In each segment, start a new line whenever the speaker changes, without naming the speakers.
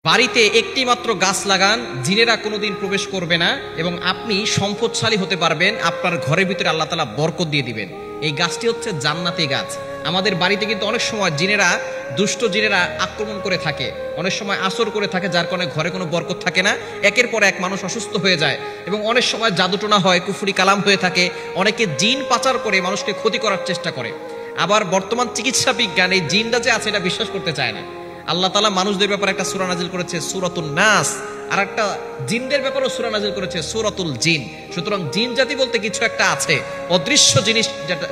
বাড়িতে একটি মাত্র গাছ লাগান, জিনেরা কোনোদিন প্রবেশ করবে না এবং আপনি সম্পদশালী হতে পারবেন। আপনার ঘরের ভিতরে আল্লাহ তাআলা বরকত দিয়ে দিবেন। এই গাছটি হচ্ছে জান্নাতি গাছ। আমাদের বাড়িতে কিন্তু অনেক সময় জিনেরা, দুষ্ট জিনেরা আক্রমণ করে থাকে, অনেক সময় আসর করে থাকে, যার কারণে ঘরে কোনো বরকত থাকে না। একের পর এক মানুষ অসুস্থ হয়ে যায় এবং অনেক সময় জাদুটোনা হয়, কুফরি কালাম হয়ে থাকে। অনেকে জিন পাচার করে মানুষকে ক্ষতি করার চেষ্টা করে। আবার বর্তমান চিকিৎসা বিজ্ঞান এই জিনটা যে আছে এটা বিশ্বাস করতে চায় না। আল্লাহ তাআলা মানুষদের ব্যাপারে একটা সূরা নাজিল করেছে সূরাতুন নাস, আর একটা জিনদের ব্যাপারেও সূরা নাজিল করেছে সূরাতুল জিন। সুতরাং জিন জাতি বলতে কিছু একটা আছে, অদৃশ্য জিনিস,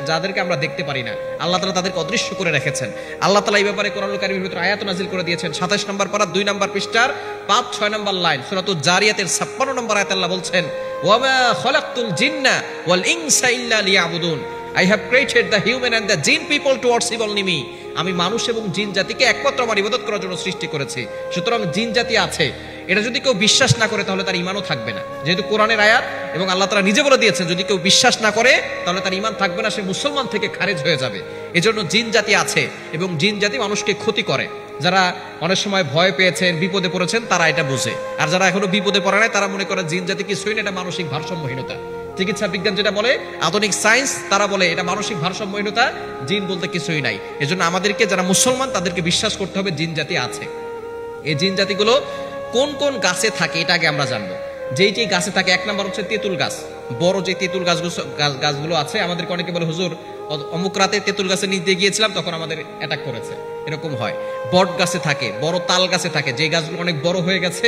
যাদেরকে আমরা দেখতে পারি না। আল্লাহ তাআলা তাদেরকে অদৃশ্য করে রেখেছেন। আল্লাহ তাআলা এই ব্যাপারে কোরআনুল কারীমের ভিতরে আয়াত নাজিল করে দিয়েছেন। ২৭ নম্বর পারা ২ নম্বর পৃষ্ঠার ৫-৬ নম্বর লাইন সূরাতুল জারিয়াতের ৫৬ নম্বর আয়াতে আল্লাহ বলছেন, ওয়া মা খালাকতুল জিন্না ওয়াল ইনসা ইল্লা লিয়াবুদুন। I have created the human and the jinn people to worship only me. আমি মানুষ এবং জিন জাতিকে একমাত্র আমার ইবাদত করার জন্য সৃষ্টি করেছি। সুতরাং জিন জাতি আছে, এটা যদি কেউ বিশ্বাস না করে তাহলে তার ঈমানও থাকবে না। যেহেতু কোরআনের আয়াত এবং আল্লাহ তাআলা নিজে বলে দিয়েছেন, যদি কেউ বিশ্বাস না করে তাহলে তার ঈমান থাকবে না, সে মুসলমান থেকে খারিজ হয়ে যাবে। এজন্য জিন জাতি আছে এবং জিন জাতি মানুষকে ক্ষতি করে। যারা অনেক সময় ভয় পেয়েছেন, বিপদে পড়েছেন, তারা এটা বোঝে। আর যারা এখনো বিপদে পড়ে নাই তারা মনে করে জিন জাতি কিছুই না, এটা মানসিক ভারসাম্যহীনতা। চিকিৎসা বিজ্ঞান যেটা বলে, আধুনিক সায়েন্স, তারা বলে এটা মানসিক ভারসাম্যহীনতা, জিন বলতে কিছুই নাই। এজন্য আমাদেরকে, যারা মুসলমান, তাদেরকে বিশ্বাস করতে হবে জিন জাতি আছে। এই জিন জাতিগুলো কোন কোন গাছে থাকে এটা আগে আমরা জানবো। যেইটি গাছে থাকে, এক নাম্বার হচ্ছে তেঁতুল গাছ। বড় যে তেঁতুল গাছগুলো আছে, আমাদেরকে অনেকে বলে, হুজুর অমুক রাতে তেঁতুল গাছে নিচ দিয়ে গিয়েছিলাম, তখন আমাদের অ্যাটাক করেছে, এরকম হয়। বট গাছে থাকে, বড় তাল গাছে থাকে, যে গাছগুলো অনেক বড় হয়ে গেছে,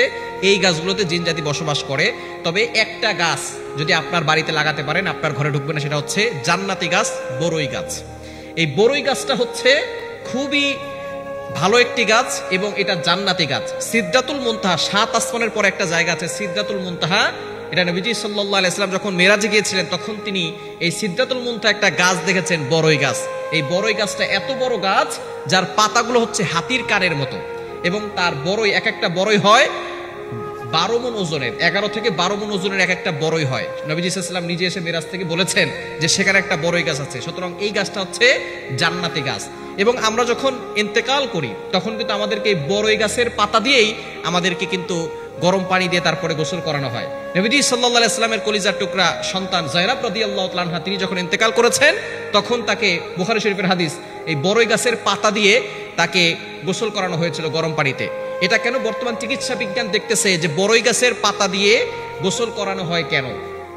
এই গাছগুলোতে জিন জাতি বসবাস করে। তবে একটা গাছ যদি আপনার বাড়িতে লাগাতে পারেন, আপনার ঘরে ঢুকবে না, সেটা হচ্ছে জান্নাতি গাছ, বড়ই গাছ। এই বড়ই গাছটা হচ্ছে খুবই ভালো একটি গাছ এবং এটা জান্নাতি গাছ। সিদরাতুল মুনতাহা, ৭ আসমানের পরে একটা জায়গা আছে সিদরাতুল মুনতাহা। এটা নবীজি সাল্লাল্লাহু আলাইহি ওয়াসাল্লাম যখন মেরাজে গিয়েছিলেন, তখন তিনি এই সিদরাতুল মুনতাহা একটা গাছ দেখেছেন, বড়ই গাছ। এই বড়ই গাছটা এত বড় গাছ, যার পাতাগুলো হচ্ছে হাতির কানের মতো, এবং তার বড়ই, এক একটা বড়ই হয় ১২ মণ ওজনের, ১১ থেকে ১২ মণ ওজনের এক একটা বড়ই হয়। নবীজি সাল্লাল্লাহু আলাইহি ওয়াসাল্লাম নিজে এসে মেরাজ থেকে বলেছেন যে সেখানে একটা বড়ই গাছ আছে। সুতরাং এই গাছটা হচ্ছে জান্নাতি গাছ। এবং আমরা যখন ইন্তেকাল করি, তখন কিন্তু আমাদেরকে এই বড়ই গাছের পাতা দিয়েই আমাদেরকে কিন্তু গরম পানি দিয়ে তারপরে গোসল করানো হয়। নবীজি সাল্লাল্লাহু আলাইহি ওয়াসাল্লামের কলিজার টুকরা সন্তান যায়েনব রাদিয়াল্লাহু তাআলা আনহা, তিনি যখন ইন্তেকাল করেছেন, তখন তাকে, বুখারী শরীফের হাদিস, এই বড়ই গাছের পাতা দিয়ে তাকে গোসল করানো হয়েছিল গরম পানিতে। এটা কেন? বর্তমান চিকিৎসা বিজ্ঞান দেখতেছে যে বড়ই গাছের পাতা দিয়ে গোসল করানো হয় কেন।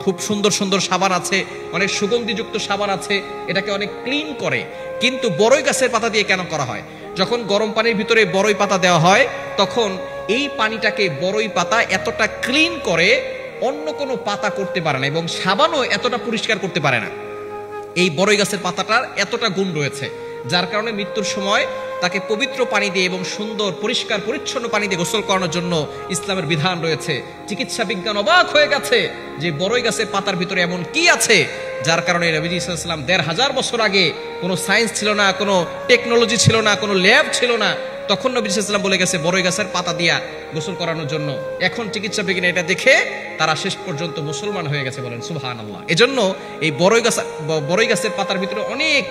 খুব সুন্দর সুন্দর সাবান আছে, অনেক সুগন্ধিযুক্ত সাবান আছে, এটাকে অনেক ক্লিন করে। কিন্তু বড়ই গাছের পাতা দিয়ে কেন করা হয়? যখন গরম পানির ভিতরে বড়ই পাতা দেওয়া হয়, তখন এই পানিটাকে বড়ই পাতা এতটা ক্লিন করে, অন্য কোনো পাতা করতে পারে না, এবং সাবানও এতটা পরিষ্কার করতে পারে না। এই বড়ই গাছের পাতাটার এতটা গুণ রয়েছে, যার কারণে মৃত্যুর সময় তাকে পবিত্র পানি দিয়ে এবং সুন্দর পরিষ্কার পরিচ্ছন্ন পানি দিয়ে গোসল করানোর জন্য ইসলামের বিধান রয়েছে। চিকিৎসা বিজ্ঞান অবাক হয়ে গেছে যে বড়ই গাছের পাতার ভিতরে এমন কি আছে, যার কারণে নবীজি সাল্লাল্লাহু আলাইহি ওয়াসাল্লাম ১৫০০ বছর আগে কোনো সায়েন্স ছিল না, কোনো টেকনোলজি ছিল না, কোনো ল্যাব ছিল না, তখন নবী সাল্লাল্লাহু আলাইহি ওয়াসাল্লাম বলে গেছে বড়ই গাছের পাতা দিয়া গোসল করানোর জন্য। এখন চিকিৎসা বিজ্ঞান এটা দেখে তারা শেষ পর্যন্ত মুসলমান হয়ে গেছে, বলেন সুবহানাল্লাহ। এজন্য এই বড়ই গাছের পাতার ভিতরে অনেক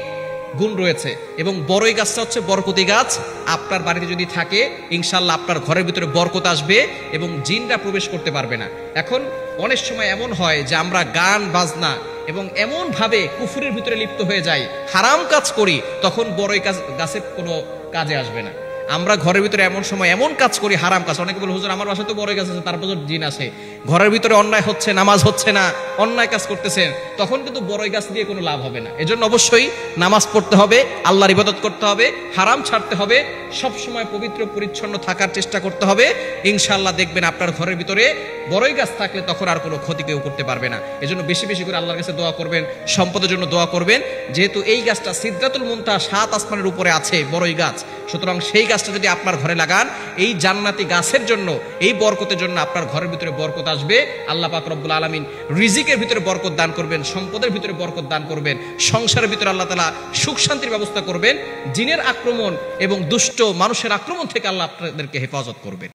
গুণ রয়েছে, এবং বড়ই গাছটা হচ্ছে বরকতি গাছ। আপনার বাড়িতে যদি থাকে, ইনশাআল্লাহ আপনার ঘরের ভিতরে বরকত আসবে এবং জিনরা প্রবেশ করতে পারবে না। এখন অনেক সময় এমন হয় যে আমরা গান বাজনা এবং এমন ভাবে কুফরের ভিতরে লিপ্ত হয়ে যাই, হারাম কাজ করি, তখন বড়ই গাছের কোনো কাজে আসবে না। আমরা ঘরের ভিতরে এমন সময় এমন কাজ করি, হারাম কাজ। অনেকে বলে, হুজুর আমার বাসায় তো বড়ই গাছ আছে, তারপর জিন আছে। ঘরের ভিতরে অন্যায় হচ্ছে, নামাজ হচ্ছে না, অন্যায় কাজ করতেছেন, তখন কিন্তু বড়ই গাছ দিয়ে কোনো লাভ হবে না। এজন্য অবশ্যই নামাজ পড়তে হবে, আল্লাহর ইবাদত করতে হবে, হারাম ছাড়তে হবে, সব সময় পবিত্র পরিচ্ছন্ন থাকার চেষ্টা করতে হবে। ইনশাআল্লাহ দেখবেন আপনার ঘরের ভিতরে বড়ই গাছ থাকলে তখন আর কোনো ক্ষতি কেউ করতে পারবে না। এজন্য বেশি বেশি করে আল্লাহর কাছে দোয়া করবেন, সম্পদের জন্য দোয়া করবেন। যেহেতু এই গাছটা সিদরাতুল মুনতাহা ৭ আসমানের উপরে আছে, বড়ই গাছ, সুতরাং সেই গাছটা যদি আপনার ঘরে লাগান, এই জান্নাতি গাছের জন্য, এই বরকতের জন্য আপনার ঘরের ভিতরে বরকত আসবে। আল্লাহ পাক রব্বুল আলামিন রিজিকের ভিতরে বরকত দান করবেন, সম্পদের ভিতরে বরকত দান করবেন, সংসারের ভিতরে আল্লাহ তাআলা সুখ শান্তির ব্যবস্থা করবেন, জিনের আক্রমণ এবং দুষ্ট মানুষের আক্রমণ থেকে আল্লাহ আপনাদেরকে হেফাজত করবেন।